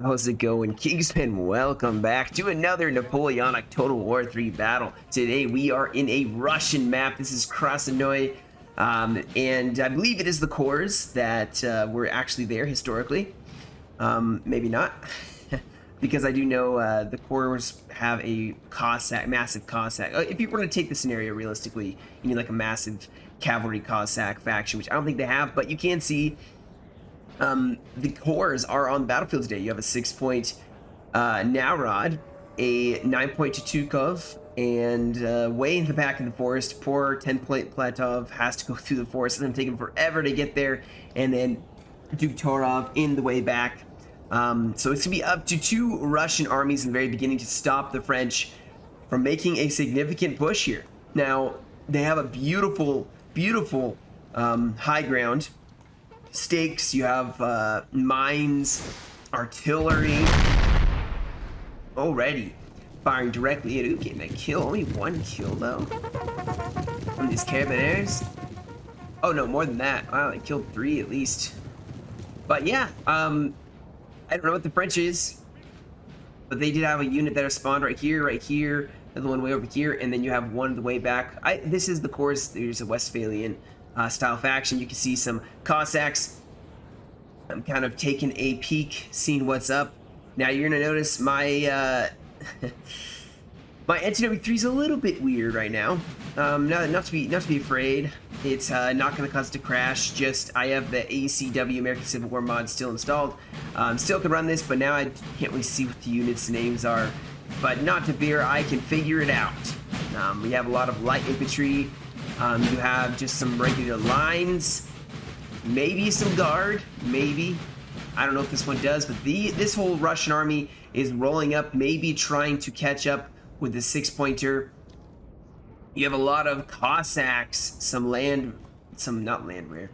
How's it going, Kingston? Welcome back to another Napoleonic Total War 3 battle. Today we are in a Russian map. This is Krasnoye, and I believe it is the cores that were actually there historically. Maybe not, because I do know the cores have a Cossack, massive Cossack. If you were going to take the scenario realistically, you need like a massive cavalry Cossack faction, which I don't think they have, but you can see the cores are on the battlefield today. You have a 6-point Naurod, a 9-point Tutukov, and way in the back in the forest, poor 10-point Platov has to go through the forest. It's going to take him forever to get there, and then Duke Torov in the way back. So it's going to be up to 2 Russian armies in the very beginning to stop the French from making a significant push here. Now, they have a beautiful, beautiful high ground. Stakes, you have mines, artillery, already firing directly at Uke. And a kill, only 1 kill though from these Carabiniers. Oh no, more than that. Wow, they killed 3 at least. But yeah, I don't know what the French is, but they did have a unit that spawned right here, another one way over here, and then you have one the way back. This is the course. There's a Westphalian style faction. You can see some Cossacks. I'm kind of taking a peek, seeing what's up. Now you're gonna notice my my NTW3 is a little bit weird right now. Not to be afraid. It's not gonna cause it to crash. Just I have the ACW American Civil War mod still installed. Still can run this, but now I can't really see what the units' names are. But not to fear, I can figure it out. We have a lot of light infantry. You have just some regular lines, maybe some guard, maybe. I don't know if this one does, but this whole Russian army is rolling up, maybe trying to catch up with the 6-pointer. You have a lot of Cossacks, not landwear.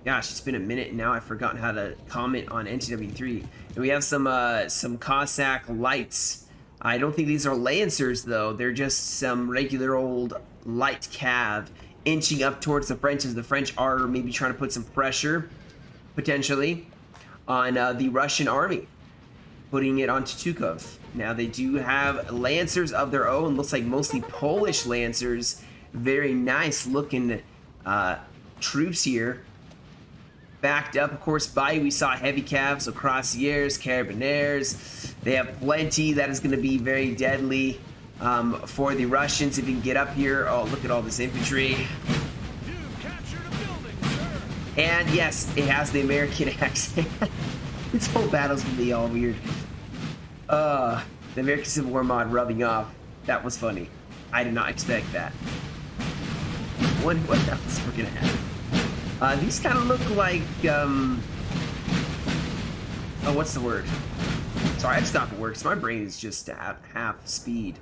Gosh, it's been a minute and now I've forgotten how to comment on NTW3. And we have some Cossack lights. I don't think these are Lancers though. They're just some regular old light cav inching up towards the French, as the French are maybe trying to put some pressure potentially on the Russian army, putting it on Tutukov. Now they do have Lancers of their own, looks like mostly Polish Lancers. Very nice looking troops here. Backed up, of course, by we saw heavy cav, so Cuirassiers, Carabiniers. They have plenty. That is going to be very deadly for the Russians if you can get up here. Oh, look at all this infantry. And yes, it has the American accent. This whole battle's going to be all weird. The American Civil War mod rubbing off. That was funny. I did not expect that. What else we're going to have? These kind of look like, oh, what's the word? Sorry, I've stopped at work, so my brain is just at half speed.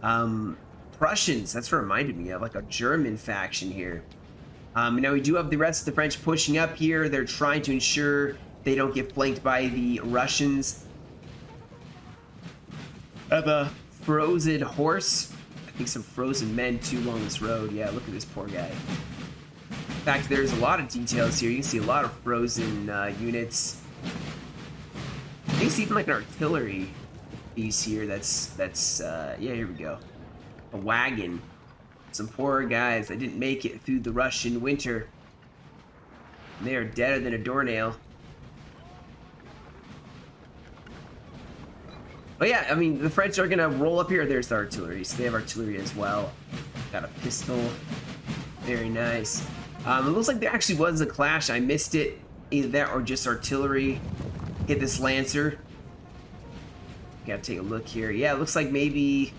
Prussians, that's what reminded me of, like a German faction here. Now we do have the rest of the French pushing up here. They're trying to ensure they don't get flanked by the Russians. I have a frozen horse. I think some frozen men too along this road. Yeah, look at this poor guy. In fact, there's a lot of details here. You can see a lot of frozen units. I think it's even like an artillery piece here. That's yeah, here we go. A wagon. Some poor guys that didn't make it through the Russian winter. They are deader than a doornail. But yeah, I mean, the French are gonna roll up here. There's the artillery. So they have artillery as well. Got a pistol. Very nice. It looks like there actually was a clash. I missed it. Either that or just artillery hit this Lancer. Gotta take a look here. Yeah, it looks like maybe...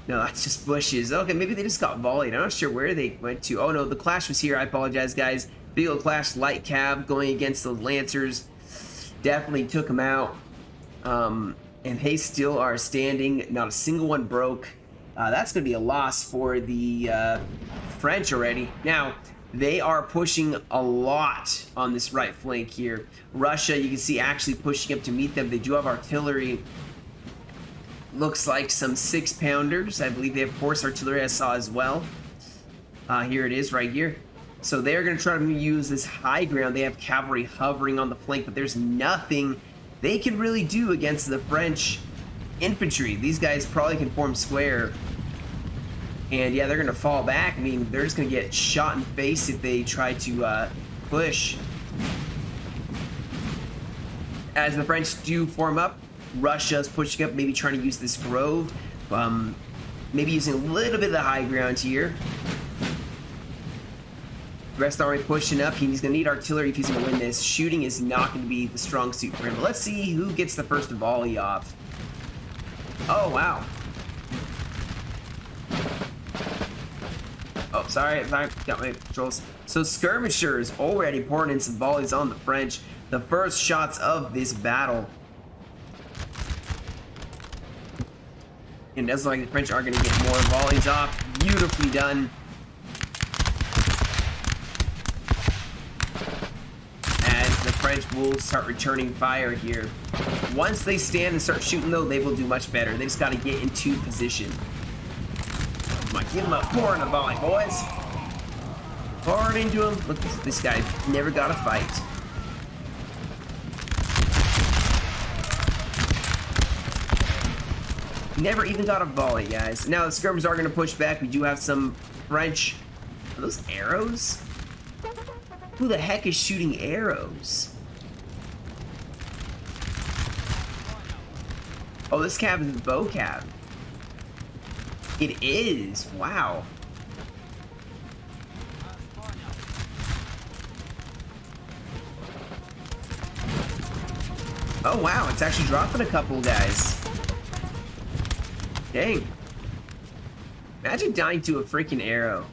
No, that's just bushes. Okay, maybe they just got volleyed. I'm not sure where they went to. Oh no, the clash was here. I apologize, guys. Big old clash. Light cav going against the Lancers. Definitely took them out. And they still are standing. Not a single one broke. That's going to be a loss for the French already. Now, they are pushing a lot on this right flank here. Russia, you can see, actually pushing up to meet them. They do have artillery. Looks like some 6-pounders. I believe they have horse artillery, I saw as well. Here it is right here. So they're going to try to use this high ground. They have cavalry hovering on the flank, but there's nothing they could really do against the French infantry. These guys probably can form square. And yeah, they're going to fall back. I mean, they're just going to get shot in the face if they try to push. As the French do form up, Russia's pushing up, maybe trying to use this grove. Maybe using a little bit of the high ground here. The rest already pushing up. He's going to need artillery if he's going to win this. Shooting is not going to be the strong suit for him. But let's see who gets the first volley off. Oh, wow. Oh, sorry, I got my controls. So skirmishers already pouring in some volleys on the French. The first shots of this battle. And it doesn't look like the French are going to get more volleys off. Beautifully done. As the French will start returning fire here. Once they stand and start shooting, though, they will do much better. They just got to get into position. Come on, give them a pour in a volley, boys. Forward into him. Look, this guy never got a fight. Never even got a volley, guys. Now the skirmishers are going to push back. We do have some French. Are those arrows? Who the heck is shooting arrows? Oh, this cab is a bow cab. It is. Wow. Oh, wow. It's actually dropping a couple guys. Dang. Imagine dying to a freaking arrow.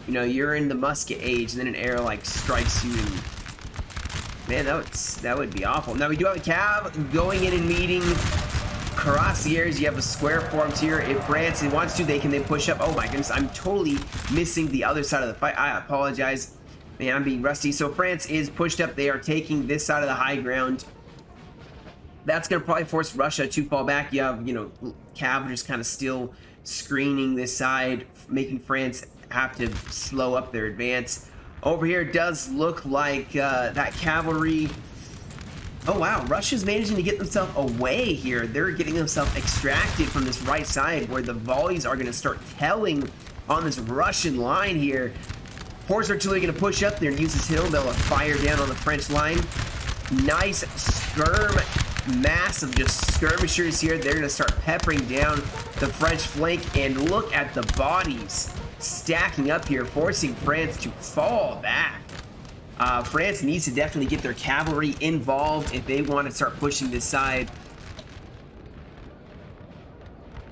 You know, you're in the musket age, and then an arrow, like, strikes you. And man, that would be awful. Now, we do have a cab going in and meeting cuirassiers. You have a square formed here. If France wants to, they can then push up. Oh, my goodness. I'm totally missing the other side of the fight. I apologize. Man, I'm being rusty. So, France is pushed up. They are taking this side of the high ground. That's going to probably force Russia to fall back. You have, you know, cavalry just kind of still screening this side, making France have to slow up their advance. Over here, it does look like that cavalry. Oh, wow. Russia's managing to get themselves away here. They're getting themselves extracted from this right side where the volleys are going to start telling on this Russian line here. Horse artillery going to push up there and use this hill. They'll fire down on the French line. Nice mass of just skirmishers here. They're going to start peppering down the French flank, and look at the bodies stacking up here, forcing France to fall back. France needs to definitely get their cavalry involved if they want to start pushing this side.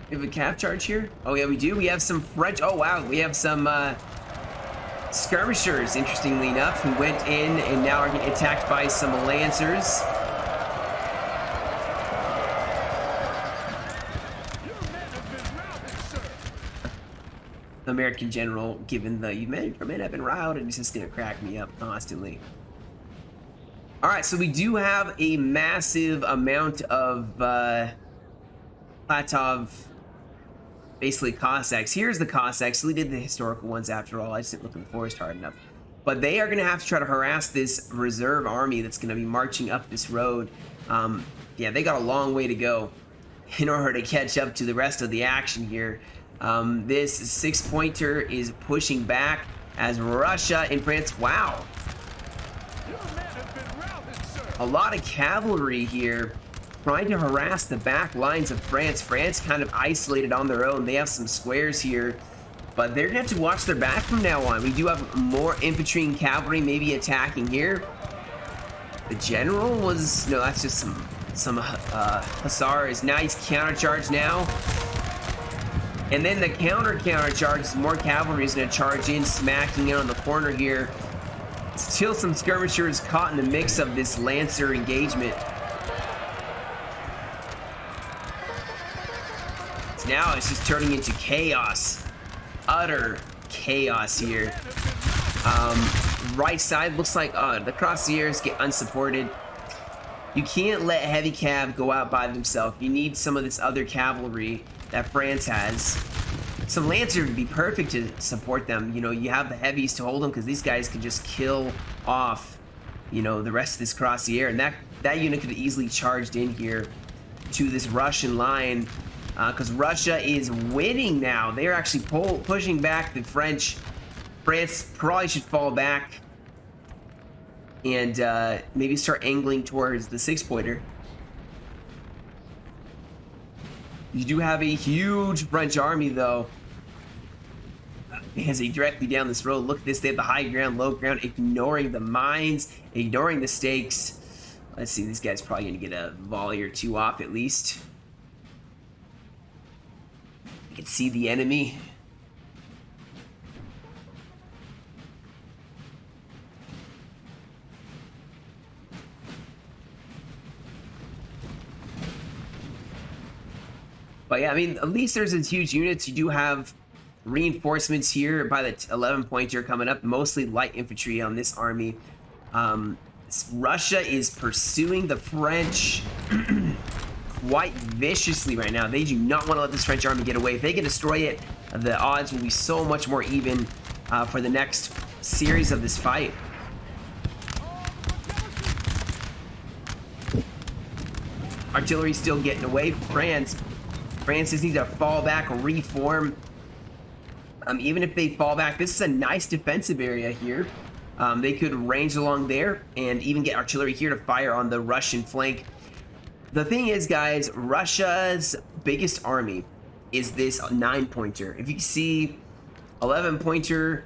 We have a cav charge here? Oh yeah, we do. We have some French. Oh wow, we have some skirmishers, interestingly enough, who went in and now are getting attacked by some lancers. American general, given the men have been routed, it's just gonna crack me up constantly. All right, so we do have a massive amount of Platov, basically Cossacks. Here's the Cossacks. So we did the historical ones after all. I just didn't look in the forest hard enough. But they are gonna have to try to harass this reserve army that's gonna be marching up this road. Yeah, they got a long way to go in order to catch up to the rest of the action here. This six-pointer is pushing back as Russia and France. Wow. A lot of cavalry here trying to harass the back lines of France. France kind of isolated on their own. They have some squares here, but they're going to have to watch their back from now on. We do have more infantry and cavalry maybe attacking here. The general was... No, that's just some hussars. Nice countercharge now. And then the counter-charge, more cavalry is going to charge in, smacking in on the corner here. Still some skirmishers caught in the mix of this Lancer engagement. So now it's just turning into chaos. Utter chaos here. Right side looks like the Cuirassiers get unsupported. You can't let heavy cav go out by themselves. You need some of this other cavalry that France has. Some Lancer would be perfect to support them. You know, you have the heavies to hold them because these guys can just kill off, you know, the rest of this Cuirassier. And that that unit could have easily charged in here to this Russian line, because Russia is winning now. They're actually pushing back the French. France probably should fall back and maybe start angling towards the 6-pointer. You do have a huge French army, though, as they directly down this road. Look at this. They have the high ground, low ground, ignoring the mines, ignoring the stakes. Let's see. This guy's probably going to get a volley or two off at least. You can see the enemy. But yeah, I mean, at least there's these huge units. You do have reinforcements here by the 11-pointer coming up, mostly light infantry on this army. Russia is pursuing the French quite viciously right now. They do not want to let this French army get away. If they can destroy it, the odds will be so much more even for the next series of this fight. Artillery still getting away from France. France just needs to fall back, reform. Even if they fall back, this is a nice defensive area here. They could range along there and even get artillery here to fire on the Russian flank. The thing is, guys, Russia's biggest army is this 9-pointer. If you see 11-pointer,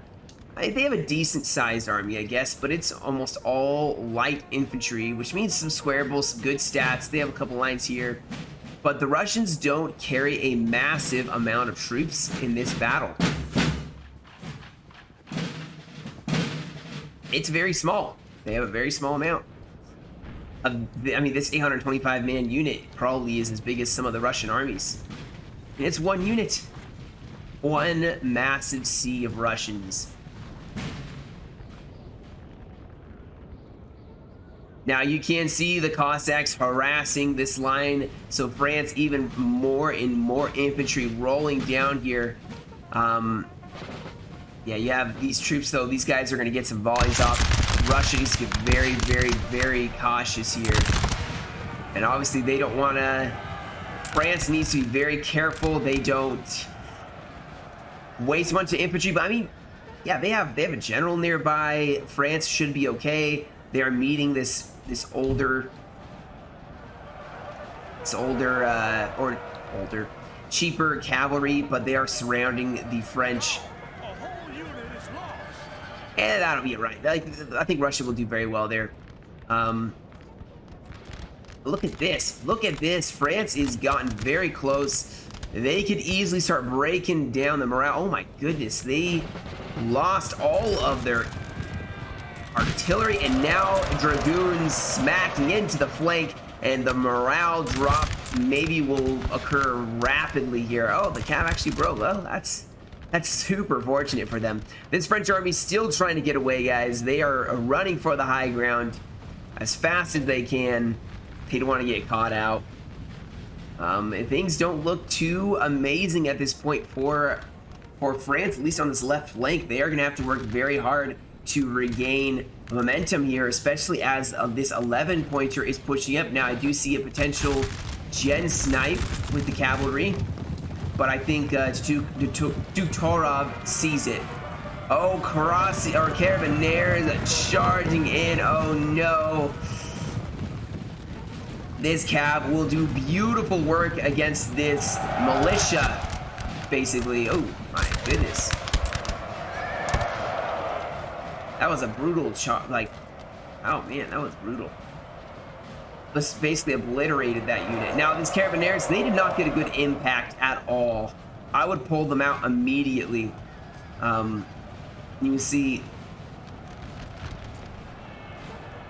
they have a decent sized army, I guess, but it's almost all light infantry, which means some squarables, some good stats. They have a couple lines here. But the Russians don't carry a massive amount of troops in this battle. It's very small. They have a very small amount. I mean, this 825-man unit probably is as big as some of the Russian armies. And it's one unit. One massive sea of Russians. Now you can see the Cossacks harassing this line, so France even more and more infantry rolling down here. Yeah, you have these troops, though. These guys are going to get some volleys off. Russia needs to get very, very, very cautious here. And obviously they don't want to... France needs to be very careful. They don't waste a bunch of infantry. But I mean, yeah, they have a general nearby. France should be okay. They are meeting this older, cheaper cavalry, but they are surrounding the French. And that'll be it, right? I think Russia will do very well there. Look at this. Look at this. France is gotten very close. They could easily start breaking down the morale. Oh my goodness. They lost all of their artillery, and now dragoons smacking into the flank, and the morale drop maybe will occur rapidly here. Oh, the cav actually broke. Well, that's super fortunate for them. This French army is still trying to get away, guys. They are running for the high ground as fast as they can. They don't want to get caught out. Things don't look too amazing at this point for France, at least on this left flank. They are going to have to work very hard to regain momentum here, especially as this 11-pointer is pushing up. Now, I do see a potential gen snipe with the cavalry, but I think Dutorov sees it. Oh, Carabineers charging in. Oh no. This cav will do beautiful work against this militia, basically. Oh my goodness. That was a brutal shot. Like, oh man, that was brutal. This basically obliterated that unit. Now, these Carabineers, they did not get a good impact at all. I would pull them out immediately. You can see,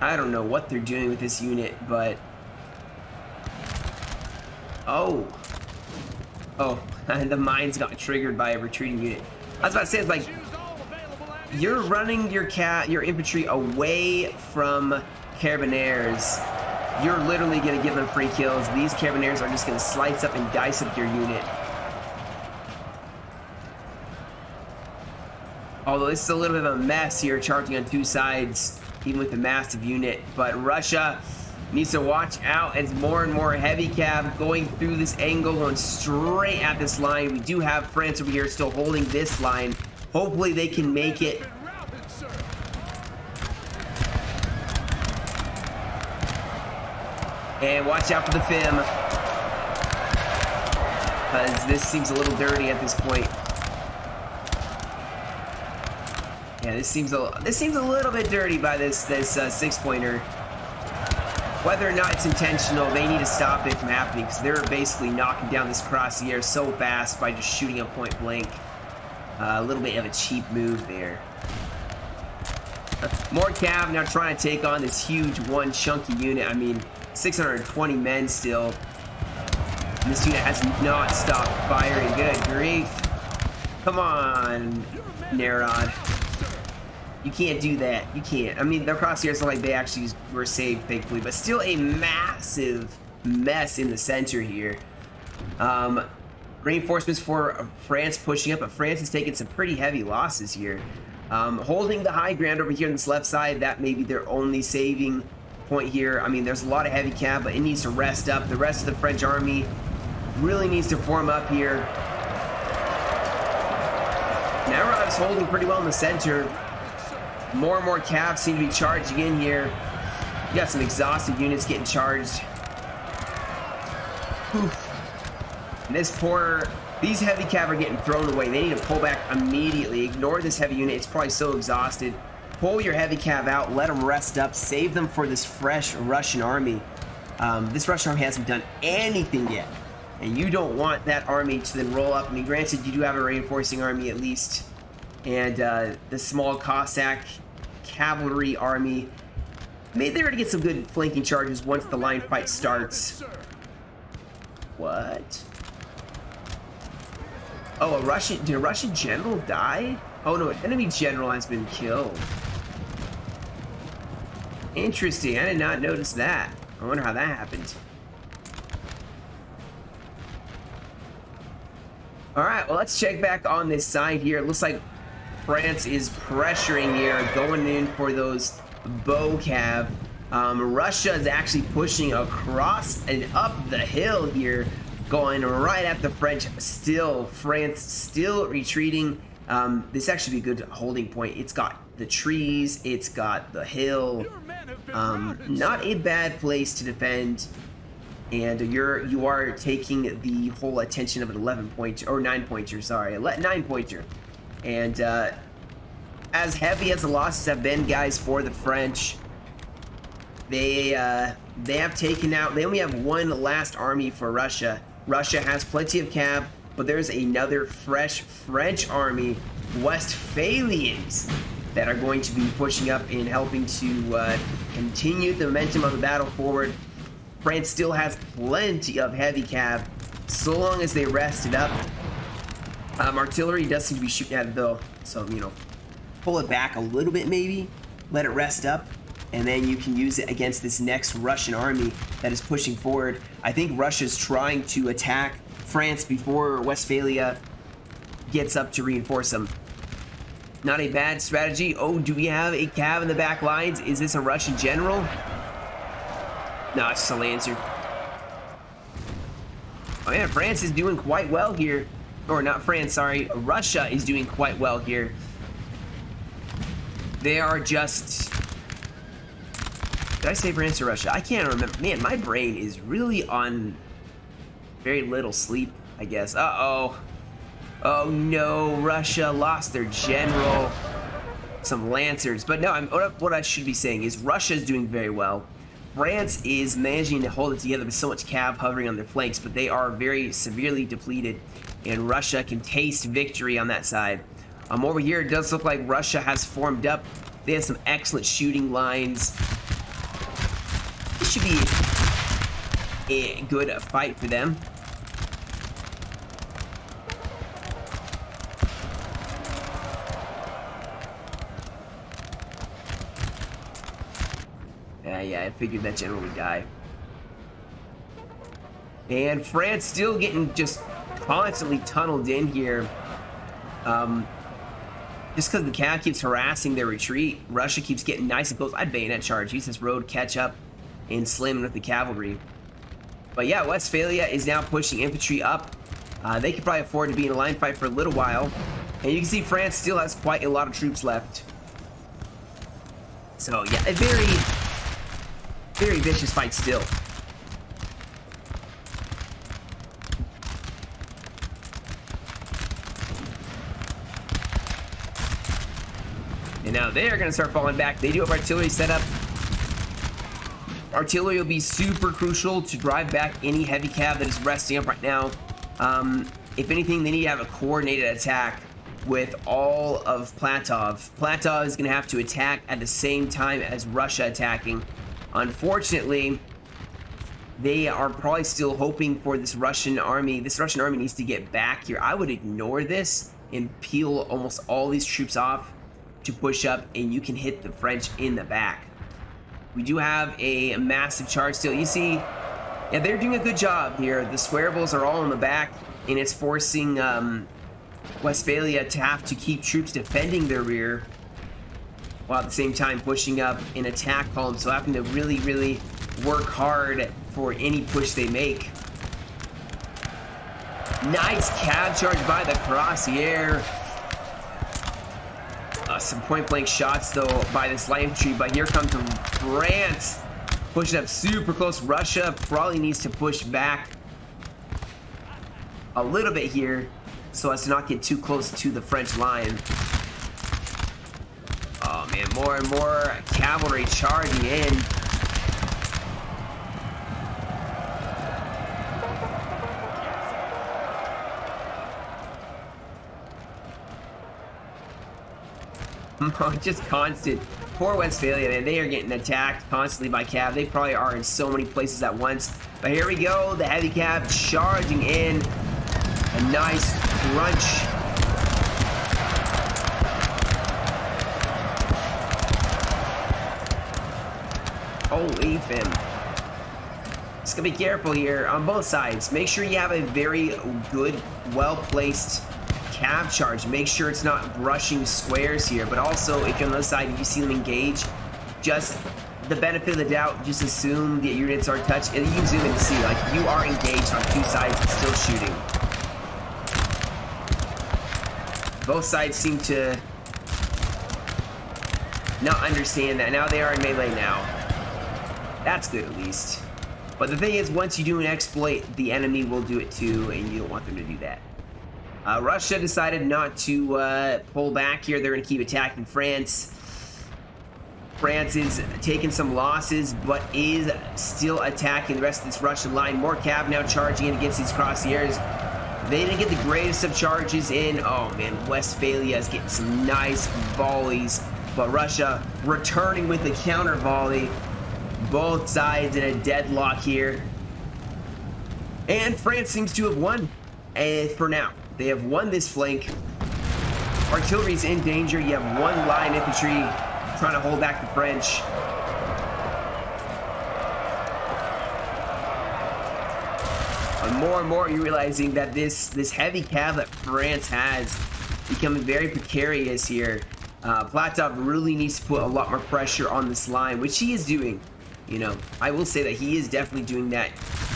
I don't know what they're doing with this unit, but oh, the mines got triggered by a retreating unit. I was about to say, it's like, you're running your infantry away from Carabineers. You're literally going to give them free kills. These Carabineers are just going to slice up and dice up your unit. Although this is a little bit of a mess here, charging on two sides, even with a massive unit. But Russia, Needs to watch out as more and more heavy cav going through this angle, going straight at this line. We do have France over here still holding this line. Hopefully they can make it. And watch out for the FIM, because this seems a little dirty at this point. Yeah, this seems a little bit dirty by this 6-pointer. Whether or not it's intentional, they need to stop it from happening, because they're basically knocking down this crosshair so fast by just shooting a point blank. A little bit of a cheap move there. More cav now trying to take on this huge one chunky unit. I mean, 620 men still. And this unit has not stopped firing. Good grief. Come on, Nerod. You can't do that. You can't. I mean, their crosshairs look like they actually were saved, thankfully, but still a massive mess in the center here. Reinforcements for France pushing up, but France is taking some pretty heavy losses here. Holding the high ground over here on this left side, that may be their only saving point here. I mean, there's a lot of heavy cav, but it needs to rest up. The rest of the French army really needs to form up here. Narad's holding pretty well in the center. More and more cav seem to be charging in here. You got some exhausted units getting charged. Oof. And these heavy cav are getting thrown away. They need to pull back immediately. Ignore this heavy unit. It's probably so exhausted. Pull your heavy cav out. Let them rest up. Save them for this fresh Russian army. This Russian army hasn't done anything yet. And you don't want that army to then roll up. I mean, granted, you do have a reinforcing army at least. And the small Cossack cavalry army. Maybe they're going to get some good flanking charges once the line fight starts. What? Oh, did a Russian general die? Oh no, an enemy general has been killed. Interesting, I did not notice that. I wonder how that happened. Alright, well, let's check back on this side here. It looks like France is pressuring here, going in for those bow cav. Russia is actually pushing across and up the hill here, going right at the French. Still, France still retreating. This actually be a good holding point. It's got the trees, it's got the hill. Not a bad place to defend. And you are taking the whole attention of an 11-pointer, or 9-pointer, sorry, 9-pointer. And as heavy as the losses have been, guys, for the French, they have taken out. They only have one last army for Russia. Russia has plenty of cav, but there's another fresh French army, Westphalians, that are going to be pushing up and helping to continue the momentum on the battle forward. France still has plenty of heavy cav, so long as they rest it up. Artillery does seem to be shooting at it though, so you know, pull it back a little bit maybe, let it rest up, and then you can use it against this next Russian army that is pushing forward. I think Russia's trying to attack France before Westphalia gets up to reinforce them. Not a bad strategy. Oh, do we have a cav in the back lines? Is this a Russian general? No, it's just a Lancer. Oh yeah, France is doing quite well here. Or not France, sorry. Russia is doing quite well here. They are just... Did I say France or Russia? I can't remember. Man, my brain is really on very little sleep, I guess. Uh-oh. Oh no, Russia lost their general. Some Lancers. But no, what I should be saying is Russia is doing very well. France is managing to hold it together with so much cav hovering on their flanks, but they are very severely depleted, and Russia can taste victory on that side. Over here, it does look like Russia has formed up. They have some excellent shooting lines. This should be a good fight for them. Yeah, I figured that general would die. And France still getting just constantly tunneled in here. Just because the cav keeps harassing their retreat, Russia keeps getting nice and close. I'd bayonet charge. Use this road, catch up. and slamming with the cavalry. But yeah, Westphalia is now pushing infantry up. They could probably afford to be in a line fight for a little while. And you can see France still has quite a lot of troops left. So yeah, a very, very vicious fight still. And now they are going to start falling back. They do have artillery set up. Artillery will be super crucial to drive back any heavy cav that is resting up right now. If anything, they need to have a coordinated attack with all of Platov. Platov is going to have to attack at the same time as Russia attacking. Unfortunately, they are probably still hoping for this Russian army. This Russian army needs to get back here. I would ignore this and peel almost all these troops off to push up, and you can hit the French in the back. We do have a massive charge still. You see, yeah, they're doing a good job here. The squarables are all in the back, and it's forcing Westphalia to have to keep troops defending their rear while at the same time pushing up an attack column. So having to really, really work hard for any push they make. Nice cav charge by the Cuirassier. Some point-blank shots, though, by this light infantry, but here comes France, pushing up super close. Russia probably needs to push back a little bit here so as to not get too close to the French line. Oh, man, more and more cavalry charging in. Just constant. Poor Westphalia, man. They are getting attacked constantly by cav. They probably are in so many places at once. But here we go. The heavy cav charging in. A nice crunch. Holy fin. Just gonna be careful here on both sides. Make sure you have a very good, well-placed cav charge. Make sure it's not brushing squares here, but also if you're on the other side and you see them engage, just the benefit of the doubt, just assume that your units are touched, and you can zoom in to see, like, you are engaged on two sides and still shooting. Both sides seem to not understand that. Now they are in melee now. That's good at least. But the thing is, once you do an exploit, the enemy will do it too, and you don't want them to do that. Russia decided not to pull back here. They're going to keep attacking France. France is taking some losses, but is still attacking the rest of this Russian line. More cav now charging in against these Cuirassiers. They didn't get the greatest of charges in. Oh, man, Westphalia is getting some nice volleys, but Russia returning with a counter volley. Both sides in a deadlock here. And France seems to have won for now. They have won this flank. Artillery's in danger. You have one line infantry trying to hold back the French. And more you're realizing that this heavy cav that France has becoming very precarious here. Platov really needs to put a lot more pressure on this line, which he is doing. You know, I will say that he is definitely doing that,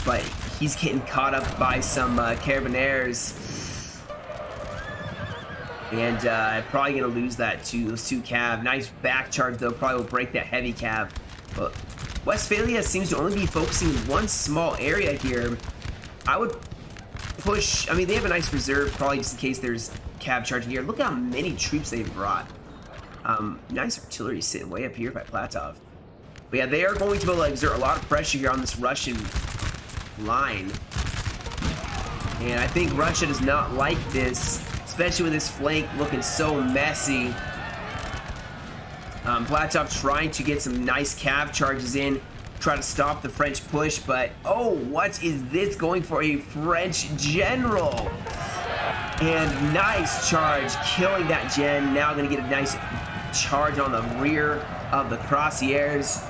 but he's getting caught up by some carabineers. And probably going to lose that to those two cav. Nice back charge, though. Probably will break that heavy cav. But Westphalia seems to only be focusing in one small area here. I would push... I mean, they have a nice reserve, probably just in case there's cav charging here. Look how many troops they've brought. Nice artillery sitting way up here by Platov. But yeah, they are going to be able to exert a lot of pressure here on this Russian line. And I think Russia does not like this, especially with this flank looking so messy. Platov trying to get some nice cav charges in, try to stop the French push, but oh, what is this? Going for a French general. And nice charge, killing that gen. Now going to get a nice charge on the rear of the Cuirassiers.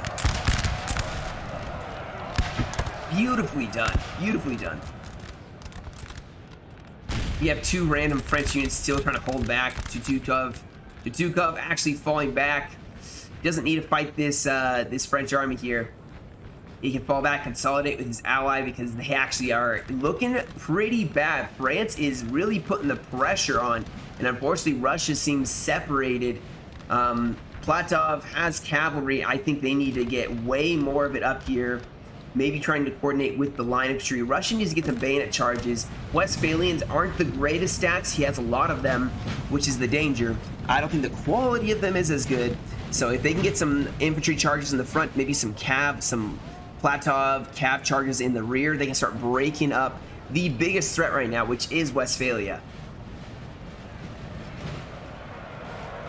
Beautifully done. Beautifully done. You have two random French units still trying to hold back. Tutukov actually falling back. Doesn't need to fight this this French army here. He can fall back, consolidate with his ally, because they actually are looking pretty bad. France is really putting the pressure on, and unfortunately Russia seems separated. Platov has cavalry. I think they need to get way more of it up here. Maybe trying to coordinate with the line infantry. Russia needs to get some bayonet charges. Westphalians aren't the greatest stats. He has a lot of them, which is the danger. I don't think the quality of them is as good. So if they can get some infantry charges in the front, maybe some cav, some Platov cav charges in the rear, they can start breaking up the biggest threat right now, which is Westphalia.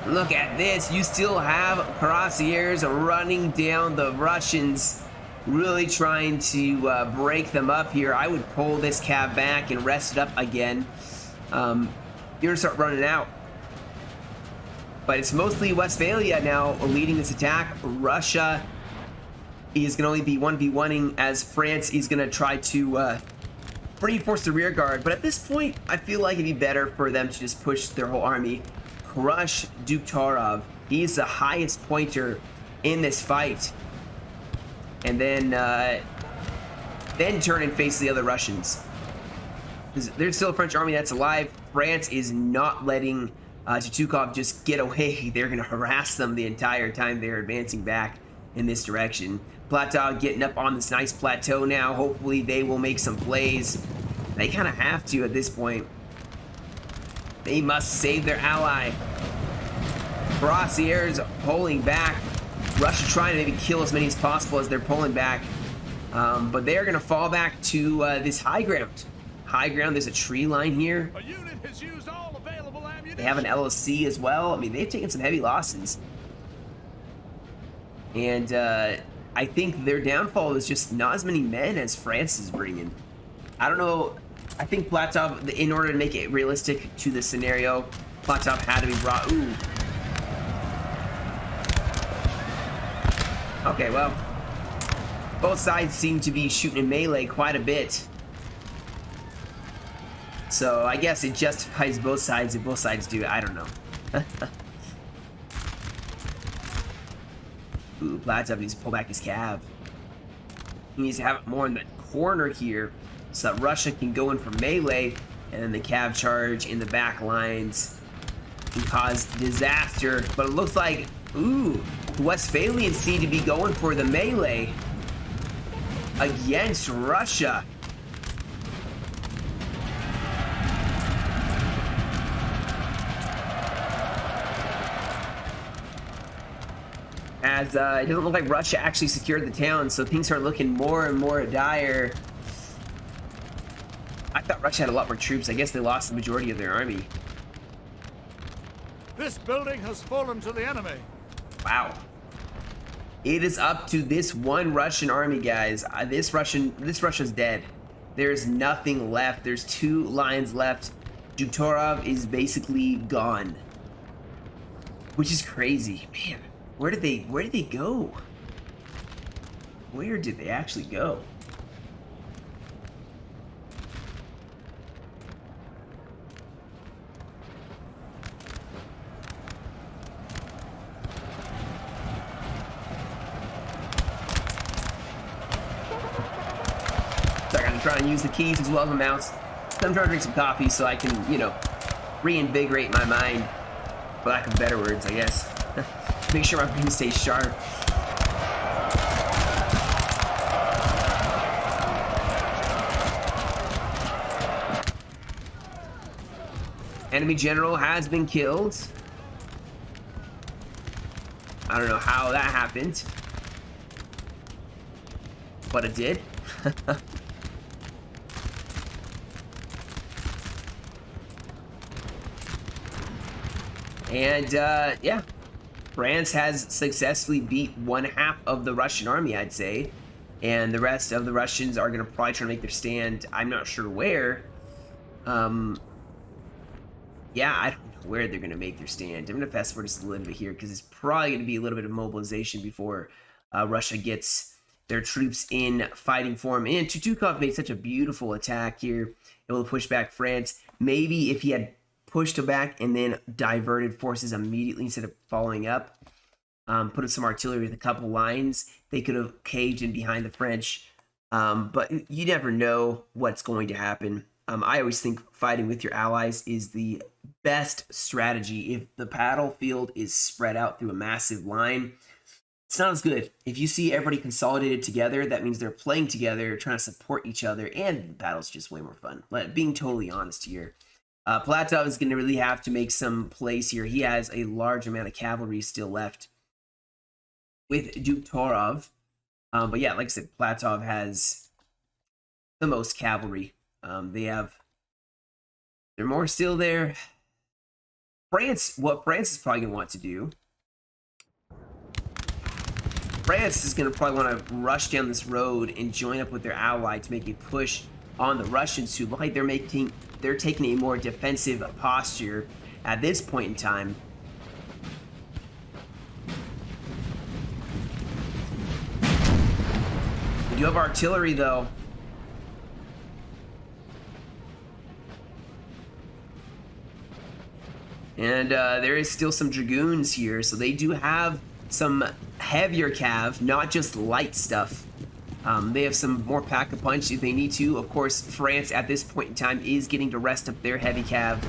Look at this. You still have cuirassiers running down the Russians, really trying to break them up here. I would pull this cav back and rest it up again. You're gonna start running out. But it's mostly Westphalia now leading this attack. Russia is going to only be 1v1ing, as France is going to try to reinforce the rear guard. But at this point, I feel like it'd be better for them to just push their whole army, crush Duke Tarov. He's the highest pointer in this fight. And then turn and face the other Russians. There's still a French army that's alive. France is not letting Tutukov just get away. They're going to harass them the entire time they're advancing back in this direction. Platov getting up on this nice plateau now. Hopefully they will make some plays. They kind of have to at this point. They must save their ally. Cuirassiers pulling back. Russia trying to maybe kill as many as possible as they're pulling back. But they're going to fall back to this high ground. High ground, there's a tree line here. A unit has used all available ammunition. They have an LOC as well. I mean, they've taken some heavy losses. And I think their downfall is just not as many men as France is bringing. I don't know. I think Platov, in order to make it realistic to the scenario, Platov had to be brought. Ooh. Okay, well, both sides seem to be shooting in melee quite a bit. So I guess it justifies both sides if both sides do it. I don't know. Ooh, Platov needs to pull back his cav. He needs to have it more in the corner here so that Russia can go in for melee, and then the cav charge in the back lines can cause disaster. But it looks like, ooh, the Westphalians seem to be going for the melee against Russia. As it doesn't look like Russia actually secured the town, so things are looking more and more dire. I thought Russia had a lot more troops. I guess they lost the majority of their army. This building has fallen to the enemy. Wow. It is up to this one Russian army, guys. This Russia's dead. There's nothing left. There's 2 lines left. Dutorov is basically gone, which is crazy, man. Where did they go? Where did they actually go? Sorry, I'm trying to use the keys as well as the mouse. I'm trying to drink some coffee so I can, you know, reinvigorate my mind, for lack of better words, I guess. Make sure my brain stays sharp. Enemy general has been killed. I don't know how that happened, but it did. And yeah, France has successfully beat 1/2 of the Russian army, I'd say, and the rest of the Russians are going to probably try to make their stand. I'm not sure where. Yeah, I don't know where they're going to make their stand. I'm going to fast forward just a little bit here because it's probably going to be a little bit of mobilization before Russia gets their troops in fighting form. And Tutukov made such a beautiful attack here, able to push back France. Maybe if he had pushed back and then diverted forces immediately instead of following up, put some artillery with a couple lines, they could have caved in behind the French. But you never know what's going to happen. I always think fighting with your allies is the best strategy. If the battlefield is spread out through a massive line, it's not as good. If you see everybody consolidated together, that means they're playing together, trying to support each other, and the battle's just way more fun. Being totally honest here. Platov is going to really have to make some plays here. He has a large amount of cavalry still left with Duke Torov. But yeah, like I said, Platov has the most cavalry. They're more still there. What France is probably going to want to do, France is going to probably want to rush down this road and join up with their ally to make a push on the Russians, who look like they're taking a more defensive posture at this point in time. We do have artillery, though. And there is still some dragoons here, so they do have some heavier cav, not just light stuff. They have some more pack-a-punch if they need to. Of course, France at this point in time is getting to rest up their heavy cav.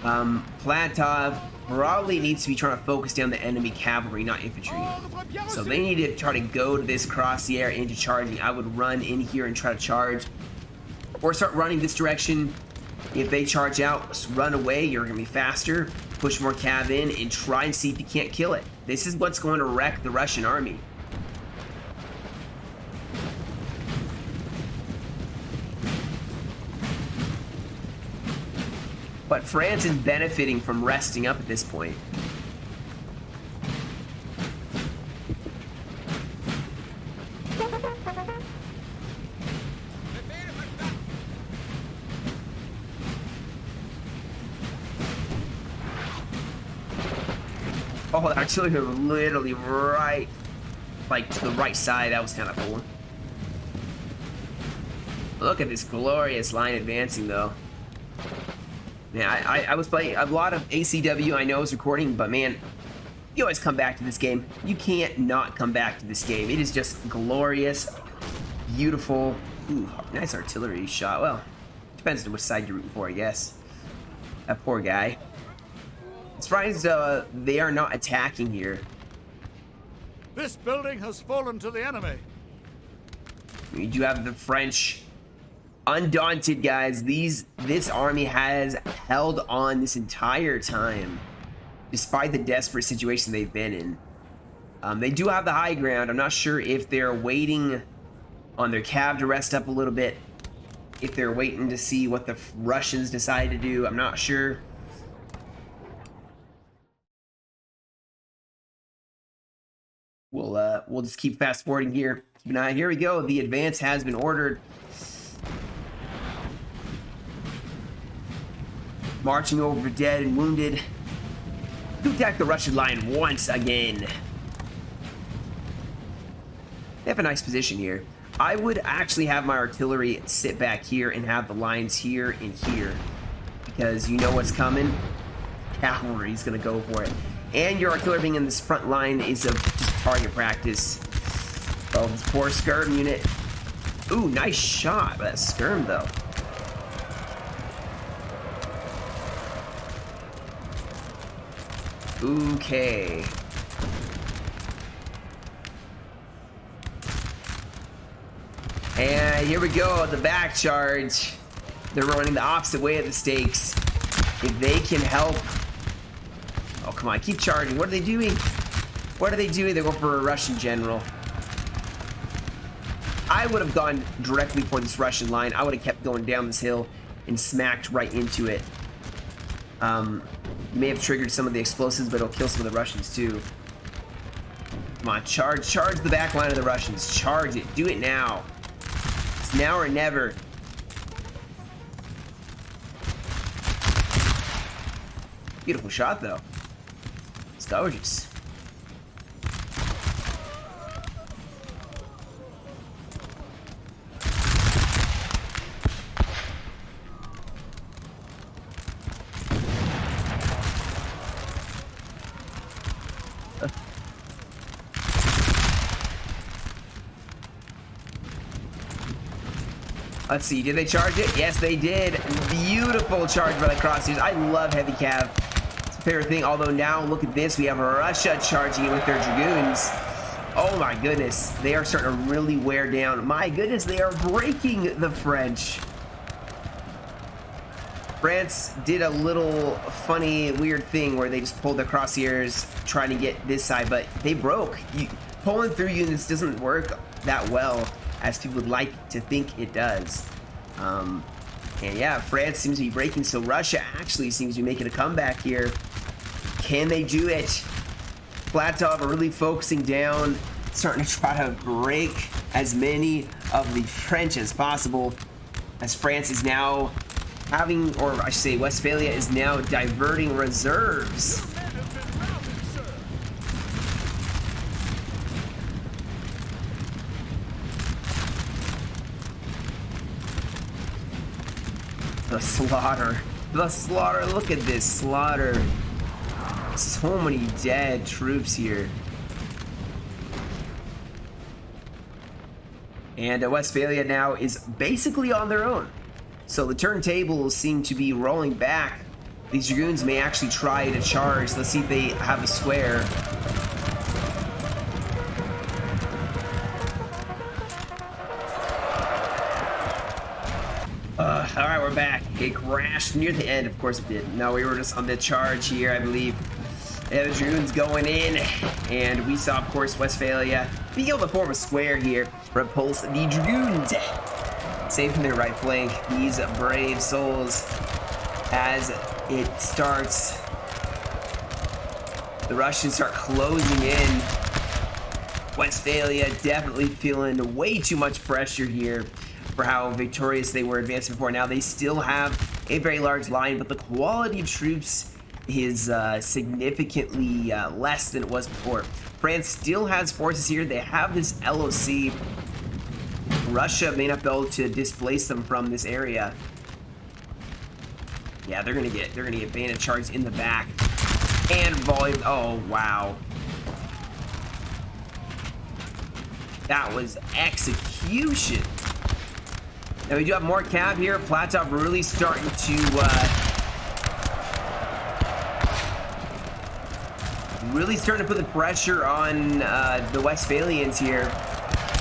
Platov probably needs to be trying to focus down the enemy cavalry, not infantry. So they need to try to go to this crosshair into charging. I would run in here and try to charge, or start running this direction. If they charge out, run away. You're going to be faster. Push more cav in and try and see if you can't kill it. This is what's going to wreck the Russian army. But France is benefiting from resting up at this point. Oh, the artillery were literally right, like to the right side. That was kind of cool. Look at this glorious line advancing, though. Man, I was playing a lot of ACW. I know I was recording, but man, you always come back to this game. You can't not come back to this game. It is just glorious, beautiful. Ooh, nice artillery shot. Well, depends on which side you're rooting for, I guess. That poor guy. I'm surprised they are not attacking here. This building has fallen to the enemy. We do have the French undaunted, guys. This army has held on this entire time, despite the desperate situation they've been in. They do have the high ground. I'm not sure if they're waiting on their cav to rest up a little bit, if they're waiting to see what the Russians decide to do. I'm not sure. We'll just keep fast forwarding here. Keep an eye. Here we go. The advance has been ordered. Marching over dead and wounded to attack the Russian line once again. They have a nice position here. I would actually have my artillery sit back here and have the lines here and here, because you know what's coming. Cavalry's gonna go for it. And your artillery being in this front line is a just target practice. Oh, this poor skirm unit. Ooh, nice shot by that skirm, though. Okay. And here we go, the back charge. They're running the opposite way of the stakes. If they can help. Oh, come on, keep charging. What are they doing? What are they doing? They're going for a Russian general. I would have gone directly for this Russian line. I would have kept going down this hill and smacked right into it. May have triggered some of the explosives, but it'll kill some of the Russians too. Come on, charge the back line of the Russians. Charge it. Do it now. It's now or never. Beautiful shot, though. It's gorgeous. Let's see, did they charge it? Yes, they did. Beautiful charge by the Crossers. I love heavy cav. It's a favorite thing, although now look at this. We have Russia charging it with their Dragoons. Oh my goodness, they are starting to really wear down. My goodness, they are breaking the French. France did a little funny, weird thing where they just pulled their Crossers trying to get this side, but they broke. Pulling through units doesn't work that well as people would like to think it does. And yeah, France seems to be breaking, so Russia actually seems to be making a comeback here. Can they do it? Platov are really focusing down, starting to try to break as many of the French as possible, as France is now having, or I should say Westphalia is now diverting reserves. The slaughter. The slaughter. Look at this slaughter. So many dead troops here. And Westphalia now is basically on their own. So the turntables seem to be rolling back. These Dragoons may actually try to charge. Let's see if they have a square. Alright, we're back. It crashed near the end. Of course it did. No, we were just on the charge here, I believe. Yeah, the Dragoons going in. And we saw, of course, Westphalia being able to form a square here. Repulse the Dragoons. Saving their right flank. These brave souls. As it starts, the Russians start closing in. Westphalia definitely feeling way too much pressure here for how victorious they were advancing before. Now they still have a very large line, but the quality of troops is significantly less than it was before. France still has forces here. They have this LOC. Russia may not be able to displace them from this area. Yeah, they're gonna get bandit charged in the back and volume. Oh wow, that was execution. Now we do have more cav here. Platov really starting to put the pressure on the Westphalians here.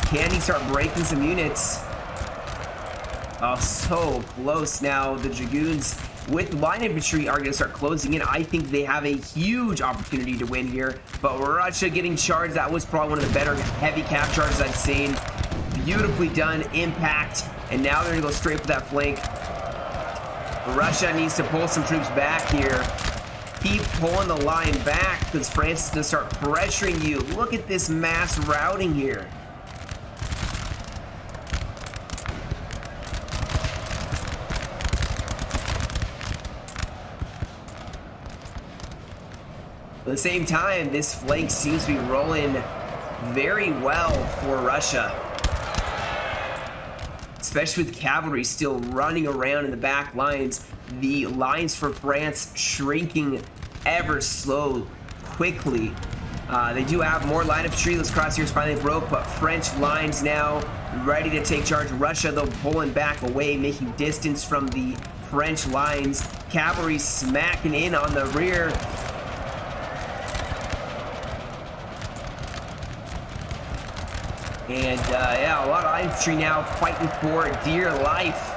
Can he start breaking some units? Oh, so close now. The Dragoons with line infantry are going to start closing in. I think they have a huge opportunity to win here. But Russia getting charged. That was probably one of the better heavy cav charges I've seen. Beautifully done. Impact. And now they're going to go straight for that flank. Russia needs to pull some troops back here. Keep pulling the line back because France is going to start pressuring you. Look at this mass routing here. At the same time, this flank seems to be rolling very well for Russia. Especially with cavalry still running around in the back lines. The lines for France shrinking ever so quickly. They do have more line infantry. Those crosshairs finally broke, but French lines now ready to take charge. Russia, though, pulling back away, making distance from the French lines. Cavalry smacking in on the rear. And yeah, a lot of infantry now fighting for dear life.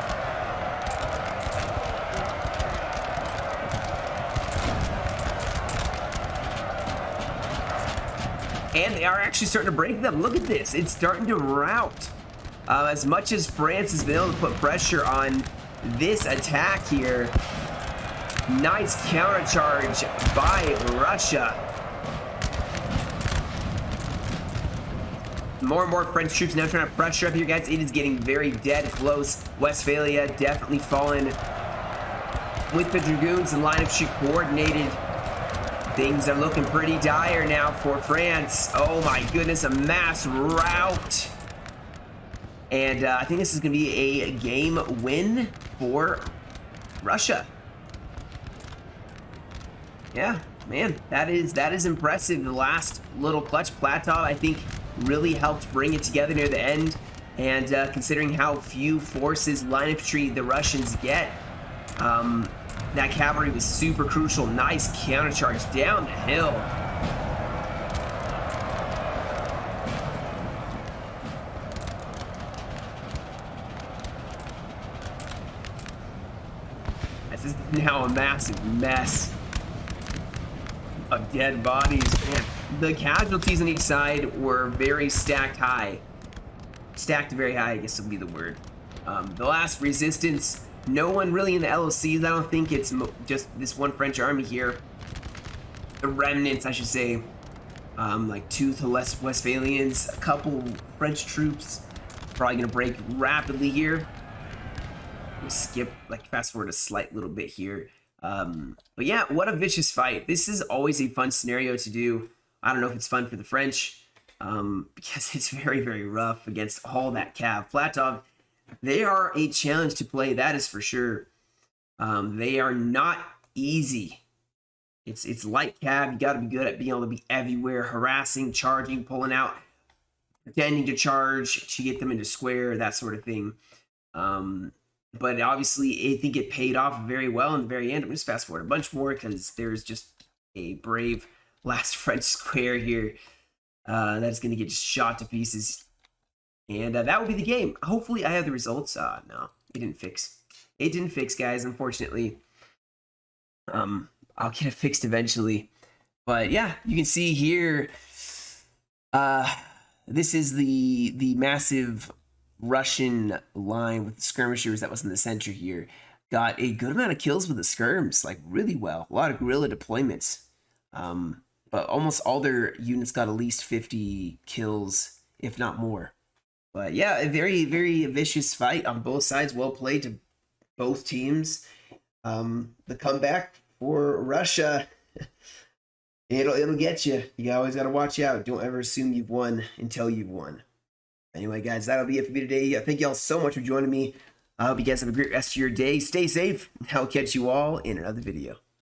And they are actually starting to break them. Look at this. It's starting to rout. As much as France has been able to put pressure on this attack here. Nice countercharge by Russia. More and more French troops now trying to pressure up here, guys. It is getting very dead close. Westphalia definitely fallen with the Dragoons and line of shoot coordinated. Things are looking pretty dire now for France. Oh my goodness, a mass rout. And I think this is going to be a game win for Russia. Yeah, man, that is impressive. The last little clutch Platov, I think, really helped bring it together near the end. And considering how few forces, line infantry the Russians get, that cavalry was super crucial. Nice countercharge down the hill. This is now a massive mess of dead bodies. Man, the casualties on each side were very stacked high. Stacked very high, I guess would be the word. The last resistance, no one really in the LOCs. I don't think it's just this one French army here. The remnants, I should say. Like 2 to less Westphalians, a couple French troops. Probably gonna break rapidly here. Skip, like fast forward a slight little bit here. But yeah, what a vicious fight. This is always a fun scenario to do. I don't know if it's fun for the French, because it's very, very rough against all that cav. Platov, they are a challenge to play, that is for sure. They are not easy. It's light cav. You got to be good at being able to be everywhere, harassing, charging, pulling out, pretending to charge to get them into square, that sort of thing. But obviously, I think it paid off very well in the very end. I'm just fast forward a bunch more because there's just a brave last French square here that's going to get shot to pieces. And that will be the game. Hopefully, I have the results. No, it didn't fix. It didn't fix, guys, unfortunately. I'll get it fixed eventually. But yeah, you can see here, this is the massive Russian line with the skirmishers that was in the center here. Got a good amount of kills with the skirms, like really well. A lot of guerrilla deployments. But almost all their units got at least 50 kills, if not more. But yeah, a very, very vicious fight on both sides. Well played to both teams. The comeback for Russia, it'll get you. You always got to watch out. Don't ever assume you've won until you've won. Anyway, guys, that'll be it for me today. Thank you all so much for joining me. I hope you guys have a great rest of your day. Stay safe. I'll catch you all in another video.